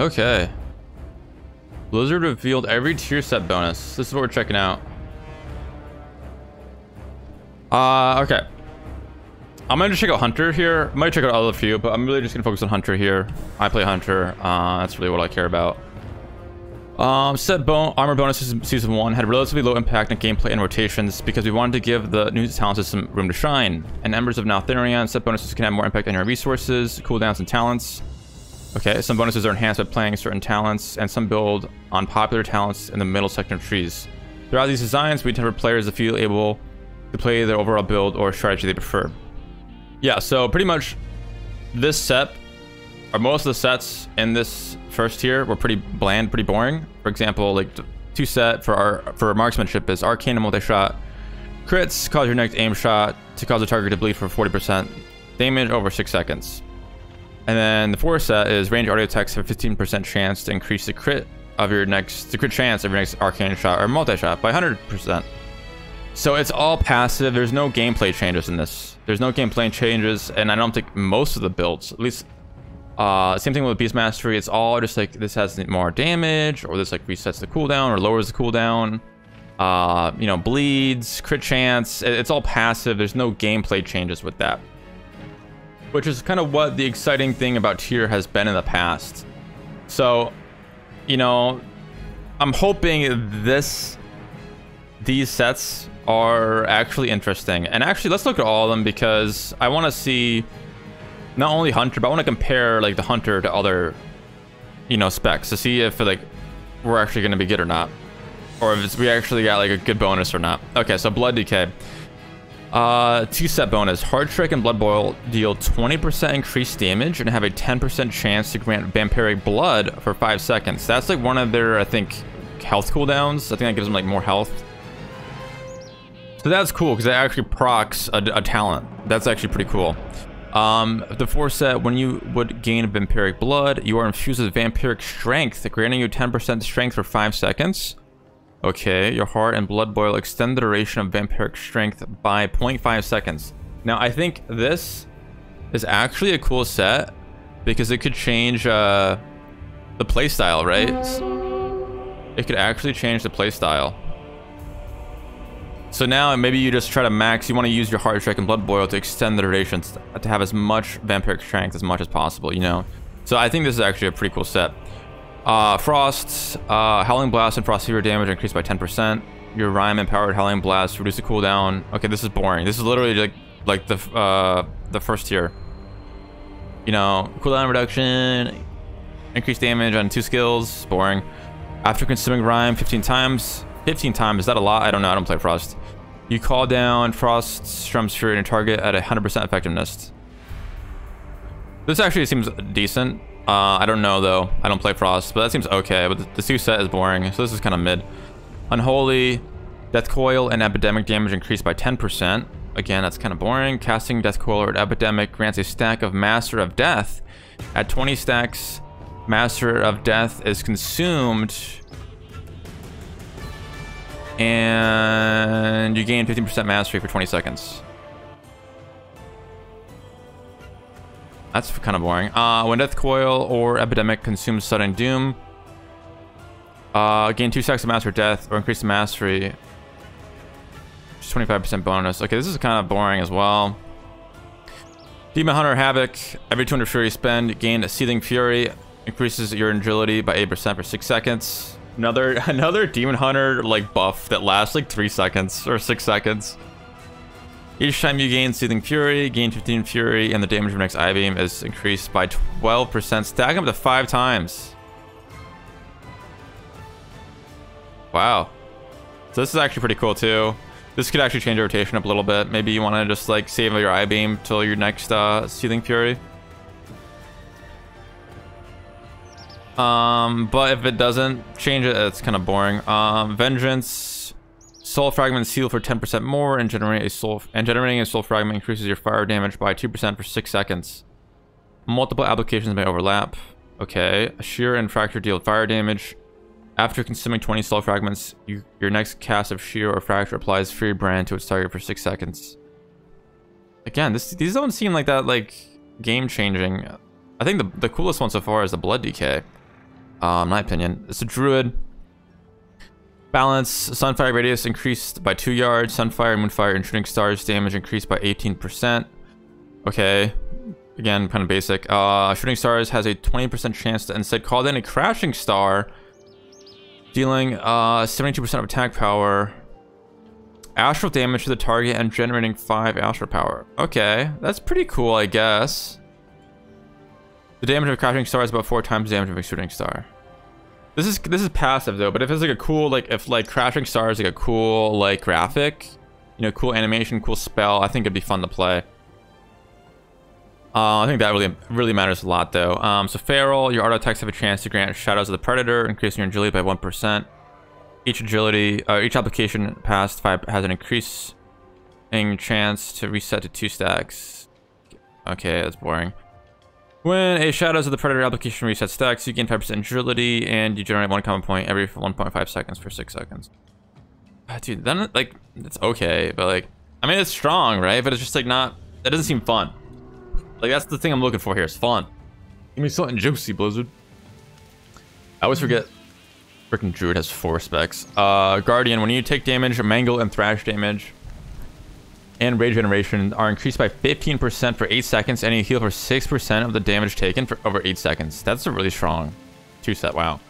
Okay. Blizzard revealed every tier set bonus. This is what we're checking out. Okay. I'm gonna just check out Hunter here. I might check out other few, but I'm really just gonna focus on Hunter here. I play Hunter. That's really what I care about. Armor bonuses in Season 1 had relatively low impact on gameplay and rotations because we wanted to give the new talent system room to shine. And Embers of Naltharion, set bonuses can have more impact on your resources, cooldowns, and talents. Okay, some bonuses are enhanced by playing certain talents, and some build on popular talents in the middle section of trees. Throughout these designs, we temper players to feel able to play their overall build or strategy they prefer. Yeah, so pretty much this set, or most of the sets in this first tier, were pretty bland, pretty boring. For example, like the 2 set for marksmanship is Arcane and Multi-Shot. Crits cause your next aim shot to cause the target to bleed for 40% damage over 6 seconds. And then the 4 set is range audio attacks have a 15% chance to increase the crit chance of your next Arcane shot or Multi-Shot by 100%. So it's all passive. There's no gameplay changes in this. There's no gameplay changes, and I don't think most of the builds, at least, same thing with Beast Mastery. It's all just like this has more damage, or this like resets the cooldown or lowers the cooldown. You know, bleeds, crit chance. It's all passive. There's no gameplay changes with that, which is kind of what the exciting thing about tier has been in the past. So, you know, I'm hoping these sets are actually interesting. And actually, let's look at all of them because I want to see not only Hunter, but I want to compare like the Hunter to other, you know, specs to see if like we're actually going to be good or not, or if we actually got like a good bonus or not. Okay, so Blood Decay. 2 set bonus. Hard Strike and Blood Boil deal 20% increased damage and have a 10% chance to grant Vampiric Blood for 5 seconds. That's like one of their, I think, health cooldowns. I think that gives them like more health. So that's cool because it actually procs a talent. That's actually pretty cool. The 4 set, when you would gain Vampiric Blood, you are infused with Vampiric Strength, granting you 10% strength for 5 seconds. Okay, your Heart and Blood Boil extend the duration of Vampiric Strength by 0.5 seconds. Now, I think this is actually a cool set because it could change the playstyle, right? It could actually change the playstyle. So now maybe you just try to max, you want to use your Heart Strike and Blood Boil to extend the durations to have as much Vampiric Strength as much as possible, you know? So I think this is actually a pretty cool set. Frost, Howling Blast and Frost Fever damage increased by 10%. Your Rhyme Empowered Howling Blast reduce the cooldown. Okay, this is boring. This is literally like the first tier. You know, cooldown reduction, increased damage on 2 skills, boring. After consuming Rhyme 15 times, is that a lot? I don't know, I don't play Frost. You call down Frost Strum's Fury and target at 100% effectiveness. This actually seems decent. I don't know though. I don't play Frost, but that seems okay. But the 2 set is boring, so this is kind of mid. Unholy, Death Coil and Epidemic damage increased by 10%. Again, that's kind of boring. Casting Death Coil or Epidemic grants a stack of Master of Death. At 20 stacks, Master of Death is consumed, and you gain 15% mastery for 20 seconds. That's kind of boring. When Death Coil or Epidemic consumes Sudden Doom, gain 2 stacks of Master Death or increase the mastery. Just 25% bonus. Okay, this is kind of boring as well. Demon Hunter Havoc. Every 200 Fury spend, gain a Seething Fury. Increases your agility by 8% for 6 seconds. Another Demon Hunter like buff that lasts like 3 seconds or 6 seconds. Each time you gain Seething Fury, gain 15 Fury, and the damage of your next I-Beam is increased by 12%, stacking up to 5 times. Wow. So this is actually pretty cool too. This could actually change your rotation up a little bit. Maybe you want to just like save your I-Beam till your next Seething Fury. But if it doesn't change it, it's kind of boring. Vengeance. Soul Fragment Seal for 10% more, and generating a Soul Fragment increases your fire damage by 2% for 6 seconds. Multiple applications may overlap. Okay. Shear and Fracture deal fire damage. After consuming 20 Soul Fragments, your next cast of Shear or Fracture applies Fury Brand to its target for 6 seconds. Again, these don't seem like that like game changing. I think the coolest one so far is the Blood Decay. In my opinion. It's a druid. Balance, Sunfire radius increased by 2 yards. Sunfire, Moonfire, and Shooting Stars damage increased by 18%. Okay. Again, kind of basic. Shooting Stars has a 20% chance to instead call in a Crashing Star, dealing 72% of attack power, astral damage to the target, and generating 5 astral power. Okay, that's pretty cool, I guess. The damage of a Crashing Star is about 4 times the damage of a Shooting Star. This is passive though, but if it's like a cool, like if like Crashing Star is like a cool like graphic, you know, cool animation, cool spell, I think it'd be fun to play. I think that really matters a lot though. So Feral, your auto attacks have a chance to grant Shadows of the Predator, increasing your agility by 1%. Each application past 5 has an increasing chance to reset to 2 stacks. Okay, that's boring. When a Shadows of the Predator application resets stacks, you gain 5% agility, and you generate 1 common point every 1.5 seconds for 6 seconds. Dude, then, like, it's okay, but, like, I mean, it's strong, right? But it's just, like, not, that doesn't seem fun. Like, that's the thing I'm looking for here, is fun. Give me something juicy, Blizzard. I always forget freaking Druid has 4 specs. Guardian, when you take damage, Mangle and Thrash damage and Rage Generation are increased by 15% for 8 seconds, and you heal for 6% of the damage taken for over 8 seconds. That's a really strong 2-set, wow.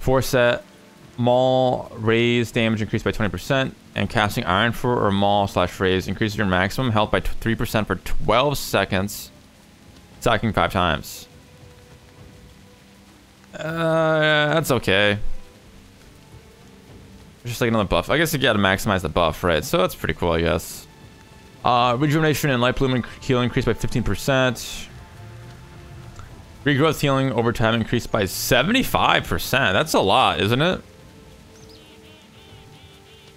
4-set, Maul, Raise damage increased by 20%, and casting Ironfur or Maul/Raise increases your maximum health by 3% for 12 seconds, stacking 5 times. That's okay. Just like another buff. I guess you gotta maximize the buff, right? So that's pretty cool, I guess. Rejuvenation and Light Bloom healing increased by 15%. Regrowth healing over time increased by 75%. That's a lot, isn't it?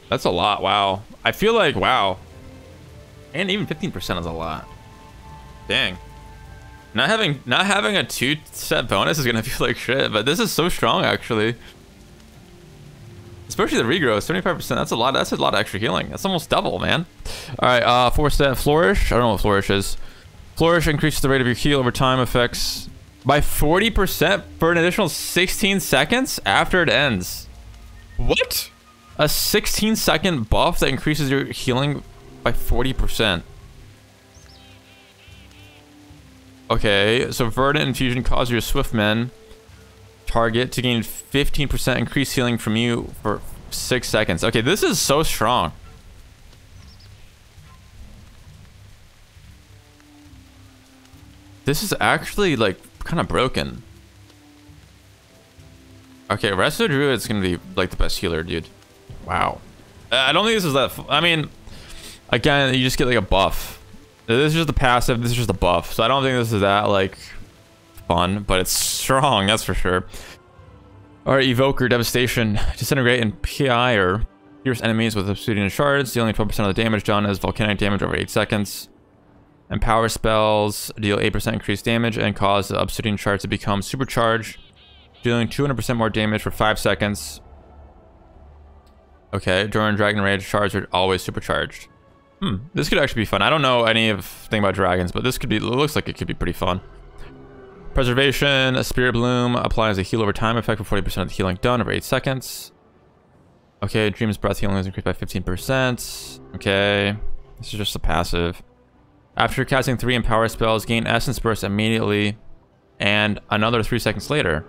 That's a lot, wow. I feel like, wow. And even 15% is a lot. Dang. Not having a 2-set bonus is gonna feel like shit, but this is so strong actually. Especially the regrowth, 75%. That's a lot. That's a lot of extra healing. That's almost double, man. All right, 4-set Flourish. I don't know what Flourish is. Flourish increases the rate of your heal over time effects by 40% for an additional 16 seconds after it ends. What? A 16-second buff that increases your healing by 40%. Okay, so Verdant Infusion causes your Swiftmen target to gain 15% increased healing from you for 6 seconds. Okay, this is so strong. This is actually like kind of broken. Okay, Resto Druid is gonna be like the best healer, dude. Wow. I don't think this is that. I mean, again, you just get like a buff. This is just the passive. This is just a buff. So I don't think this is that like fun, but it's strong, that's for sure. Alright, Evoker, Devastation. Disintegrate and PI or pierce enemies with obsidian shards, dealing 12% of the damage done as volcanic damage over 8 seconds. And power spells deal 8% increased damage and cause the obsidian shards to become supercharged, dealing 200% more damage for 5 seconds. Okay, during Dragon Rage, shards are always supercharged. This could actually be fun. I don't know anything about dragons, but this could be, it looks like it could be pretty fun. Preservation, a Spirit Bloom applies a heal over time effect for 40% of the healing done over 8 seconds. Okay, Dream's Breath healing is increased by 15%. Okay, this is just a passive. After casting 3 Empower spells, gain Essence Burst immediately and another 3 seconds later.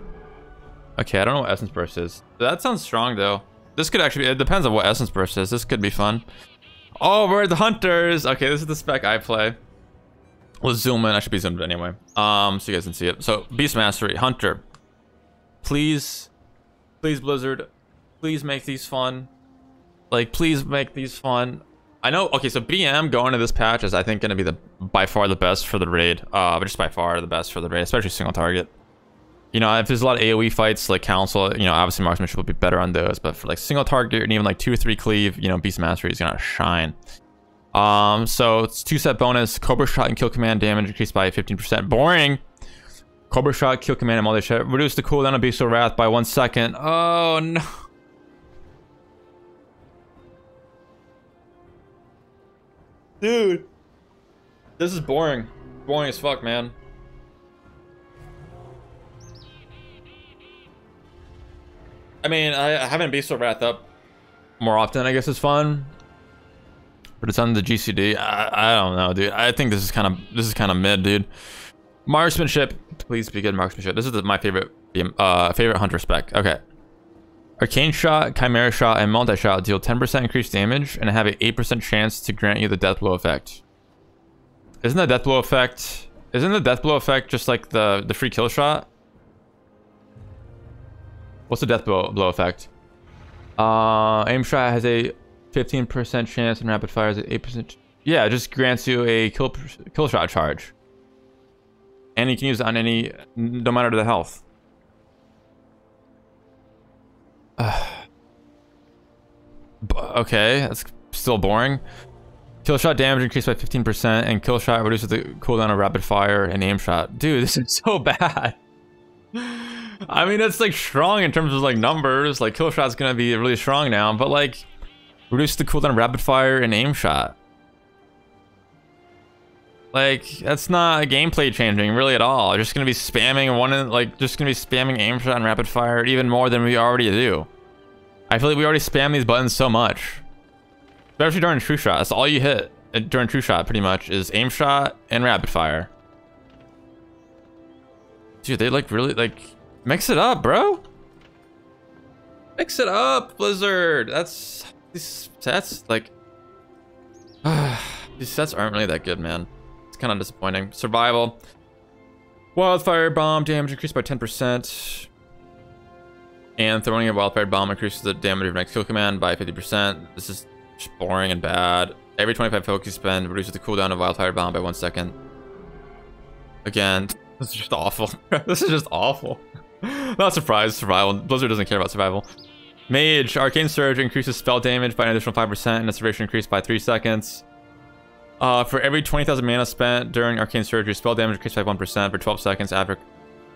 Okay, I don't know what Essence Burst is. That sounds strong though. This could actually, it depends on what Essence Burst is. This could be fun. Oh, we're the Hunters. Okay, this is the spec I play. Let's zoom in. I should be zoomed in anyway. So you guys can see it. So Beast Mastery, Hunter. Please, please Blizzard, please make these fun. Like, please make these fun. I know. Okay, so BM going to this patch is I think going to be by far the best for the raid. But just by far the best for the raid, especially single target. You know, if there's a lot of AoE fights like Council, you know, obviously marksmanship will be better on those. But for like single target and even like 2 or 3 cleave, you know, Beast Mastery is gonna shine. So it's 2-set bonus. Cobra Shot and Kill Command damage increased by 15%. Boring. Cobra Shot, Kill Command, and all this shit. Reduce the cooldown of Beast of Wrath by 1 second. Oh no. Dude. This is boring. Boring as fuck, man. I mean, having Beast Wrath up more often, I guess, is fun. But it's on the GCD. I don't know, dude. I think this is kind of mid, dude. Marksmanship, please be good marksmanship. This is my favorite hunter spec. Okay. Arcane Shot, Chimera Shot, and Multi-Shot deal 10% increased damage and have an 8% chance to grant you the Death Blow effect. Isn't the Death Blow effect just like the free kill shot? What's the Death Blow effect? Aim Shot has a 15% chance and Rapid Fire has an 8%. Yeah, it just grants you a kill shot charge. And you can use it on any, no matter the health. Okay, that's still boring. Kill shot damage increased by 15%, and kill shot reduces the cooldown of rapid fire and aim shot. Dude, this is so bad. I mean, it's like strong in terms of like numbers. Like kill shot's gonna be really strong now, but like reduce the cooldown of rapid fire and aim shot. Like that's not gameplay changing really at all. Just gonna be spamming spamming aim shot and rapid fire even more than we already do. I feel like we already spam these buttons so much. Especially during true shot. That's all you hit during true shot pretty much is aim shot and rapid fire. Dude, they like really like mix it up, bro. Mix it up, Blizzard. These stats like these sets aren't really that good, man. It's kind of disappointing. Survival. Wildfire bomb damage increased by 10%. And throwing a wildfire bomb increases the damage of your next kill command by 50%. This is just boring and bad. Every 25 focus you spend reduces the cooldown of wildfire bomb by 1 second. Again, this is just awful. This is just awful. Not surprised. Survival. Blizzard doesn't care about survival. Mage. Arcane Surge increases spell damage by an additional 5% and its duration increased by 3 seconds. For every 20,000 mana spent during Arcane Surge, your spell damage increased by 1% for 12 seconds after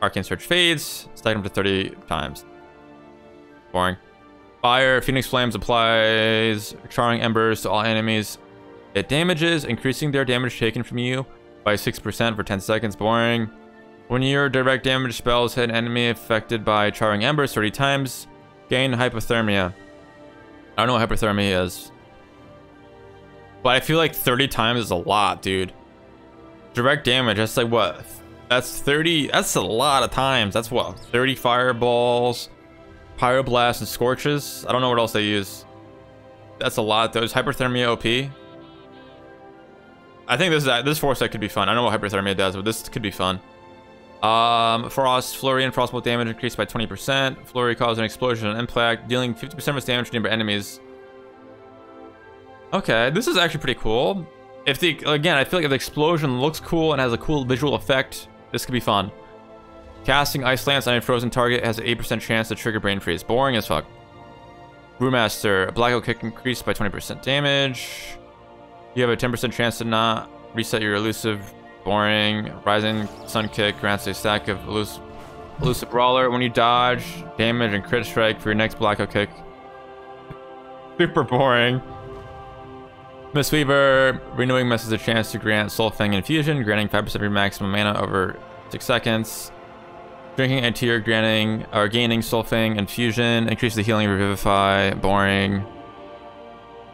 Arcane Surge fades. Stack them to 30 times. Boring. Fire. Phoenix Flames applies charring embers to all enemies it damages, increasing their damage taken from you by 6% for 10 seconds. Boring. When your direct damage spells hit an enemy affected by charring embers 30 times, gain hypothermia. I don't know what hypothermia is, but I feel like 30 times is a lot, dude. Direct damage, that's like what? That's 30, that's a lot of times. That's what, 30 fireballs, pyroblast, and scorches. I don't know what else they use. That's a lot. Those hypothermia OP. I think this force set could be fun. I don't know what hypothermia does, but this could be fun. Frost, Flurry, and Frostbolt damage increased by 20%. Flurry causes an explosion and impact, dealing 50% of its damage to nearby enemies. Okay, this is actually pretty cool. Again, I feel like if the explosion looks cool and has a cool visual effect, this could be fun. Casting Ice Lance on a frozen target has an 8% chance to trigger Brain Freeze. Boring as fuck. Brewmaster, Blackout Kick increased by 20% damage. You have a 10% chance to not reset your elusive. Boring. Rising Sun Kick grants a stack of elusive brawler when you dodge, damage, and crit strike for your next Blackout Kick. Super boring. Mistweaver, renewing Mist has a chance to grant Soulfang Infusion, granting 5% of your maximum mana over 6 seconds. Drinking a tear, gaining Soulfang Infusion, increases the healing Revivify. Boring.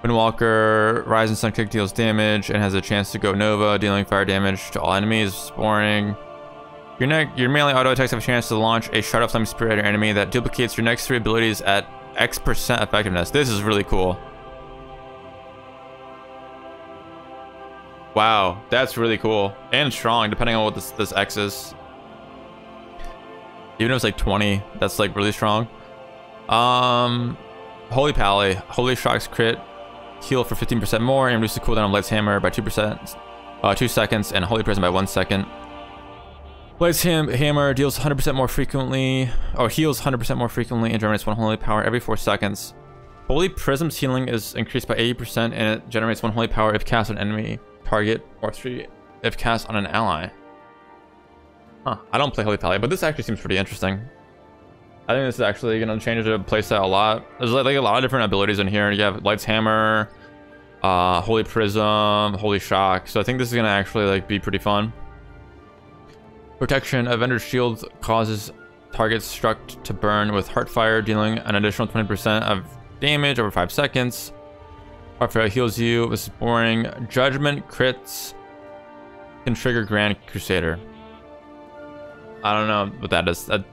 Windwalker, Rise and Sun Kick deals damage and has a chance to go Nova, dealing fire damage to all enemies. Boring. Your melee auto attacks have a chance to launch a Shroud of Flame Spirit at your enemy that duplicates your next 3 abilities at X% effectiveness. This is really cool. Wow, that's really cool. And strong, depending on what this X is. Even if it's like 20, that's like really strong. Holy Pally, Holy Shock's crit. Heal for 15% more and reduce the cooldown of Light's Hammer by 2 seconds, and Holy Prism by 1 second. Light's Hammer deals 100% more frequently, or heals 100% more frequently, and generates 1 holy power every 4 seconds. Holy Prism's healing is increased by 80%, and it generates 1 holy power if cast on an enemy target, or 3 if cast on an ally. Huh, I don't play Holy Pally, but this actually seems pretty interesting. I think this is actually going to change the playset a lot. There's like a lot of different abilities in here. You have Light's Hammer, Holy Prism, Holy Shock. So I think this is going to actually like be pretty fun. Protection. Avenger's Shield causes Targets struck to burn with Heartfire, dealing an additional 20% of damage over 5 seconds. Heartfire heals you. This is boring. Judgment crits can trigger Grand Crusader. I don't know what that is. It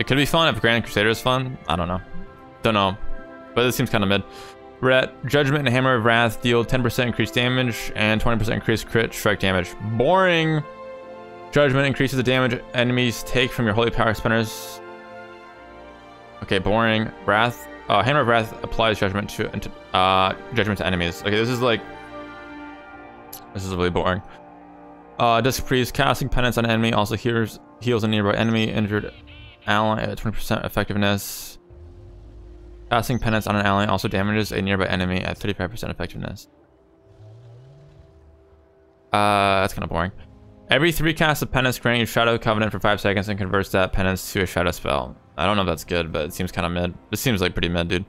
could be fun if Grand Crusader is fun. I don't know. Don't know. But it seems kind of mid. Judgment and Hammer of Wrath deal 10% increased damage and 20% increased crit strike damage. Boring. Judgment increases the damage enemies take from your holy power spenders. Okay, boring. Wrath. Hammer of Wrath applies judgment to enemies. Okay, this is really boring. Disc Priest casting penance on an enemy also heals a nearby enemy injured ally at 20% effectiveness. Casting penance on an ally also damages a nearby enemy at 35% effectiveness. That's kind of boring. Every 3 casts of penance grant you Shadow Covenant for 5 seconds and converts that penance to a shadow spell. I don't know if that's good, but it seems kind of mid. This seems like pretty mid, dude.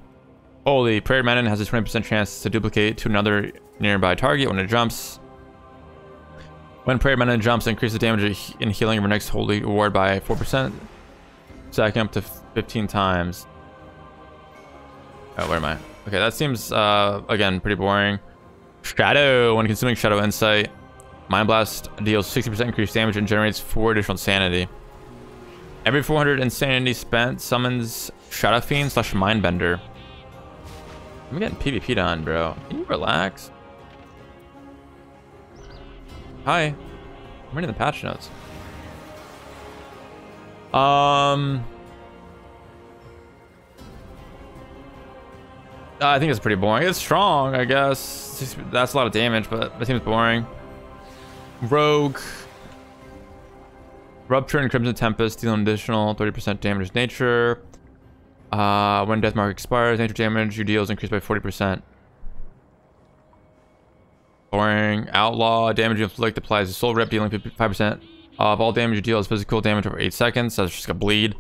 Holy, Prayer Maiden has a 20% chance to duplicate to another nearby target when it jumps. When Prayer Maiden jumps, increase the damage in healing of your next holy ward by 4%. Stacking up to 15 times. Oh, where am I? Okay, that seems, again, pretty boring. Shadow, when consuming Shadow Insight. Mind Blast deals 60% increased damage and generates 4 additional insanity. Every 400 insanity spent summons Shadow Fiend / Mindbender. I'm getting PvP done, bro. Can you relax? Hi. I'm reading the patch notes. I think it's pretty boring. It's strong, I guess. That's a lot of damage, but it seems boring. Rogue. Rupture and Crimson Tempest deal an additional 30% damage to nature. When Death Mark expires, nature damage you deal is increased by 40%. Boring. Outlaw. Damage you inflict applies to Soul Rip, dealing 55% of all damage you deal is physical damage over 8 seconds. So it's just a bleed.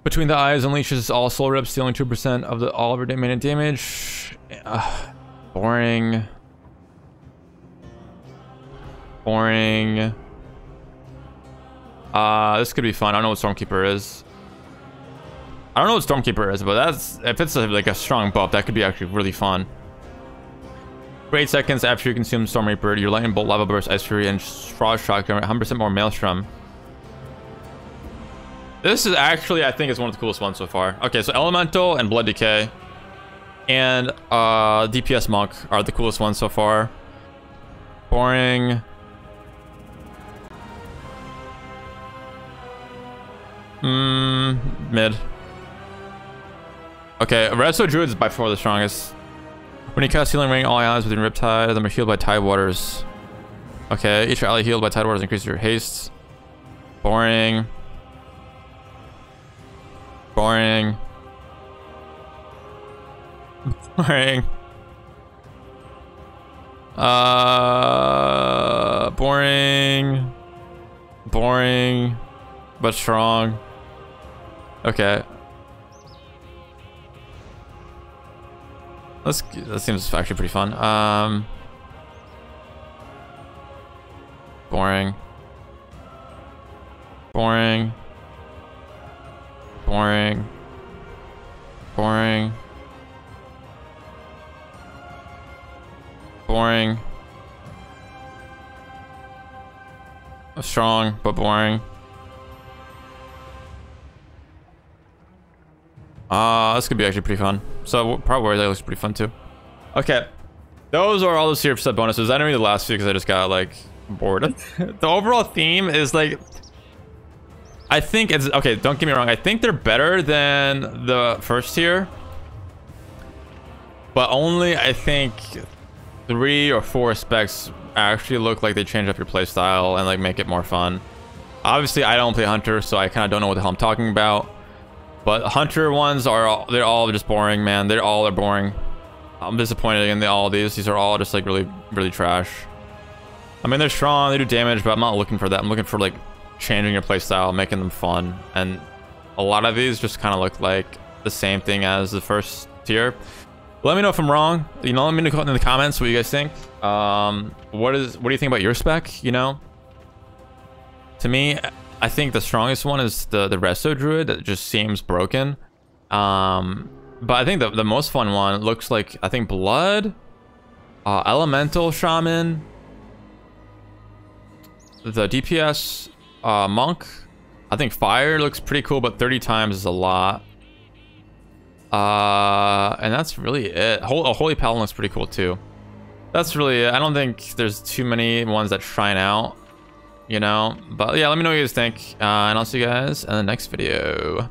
Between the Eyes unleashes all Soul Rips, dealing 2% of all of your remaining damage. Boring. Boring. This could be fun. I don't know what Stormkeeper is. I don't know what Stormkeeper is, but that's if it's like a strong buff, that could be actually really fun. For 8 seconds after you consume Storm Reaper, your Lightning Bolt, Lava Burst, Ice Fury, and Frost Shock generate 100% more Maelstrom. This is actually, I think, is one of the coolest ones so far. Okay, so Elemental and Blood Decay and DPS Monk are the coolest ones so far. Boring. Mid. Okay, Resto Druid is by far the strongest. When you cast Healing Ring, all allies within Riptide, them are healed by Tide Waters. Okay, each ally healed by Tide Waters increases your haste. Boring. Boring. Boring. Boring. Boring. But strong. Okay. That seems actually pretty fun. Boring. Boring. Boring. Boring. Boring. Strong, but boring. This could be actually pretty fun. So probably that looks pretty fun too. Okay, those are all the tier set bonuses. I didn't read the last few because I just got like bored. The overall theme is like, I think it's okay. Don't get me wrong. I think they're better than the first tier, but only I think 3 or 4 specs actually look like they change up your playstyle and like make it more fun. Obviously, I don't play Hunter, so I kind of don't know what the hell I'm talking about. But Hunter ones they're all just boring, man. They're all boring. I'm disappointed in all these. These are all just like really, really trash. I mean, they're strong, they do damage, but I'm not looking for that. I'm looking for like changing your playstyle, making them fun. And a lot of these just kind of look like the same thing as the first tier. Let me know if I'm wrong. You know, let me know in the comments what you guys think. What do you think about your spec? You know, to me, I think the strongest one is the Resto Druid that just seems broken. But I think the most fun one looks like, I think, Blood, Elemental Shaman, the DPS Monk. I think Fire looks pretty cool, but 30 times is a lot. And that's really it. Holy Paladin looks pretty cool too. That's really it. I don't think there's too many ones that shine out, you know? But yeah, let me know what you guys think. And I'll see you guys in the next video.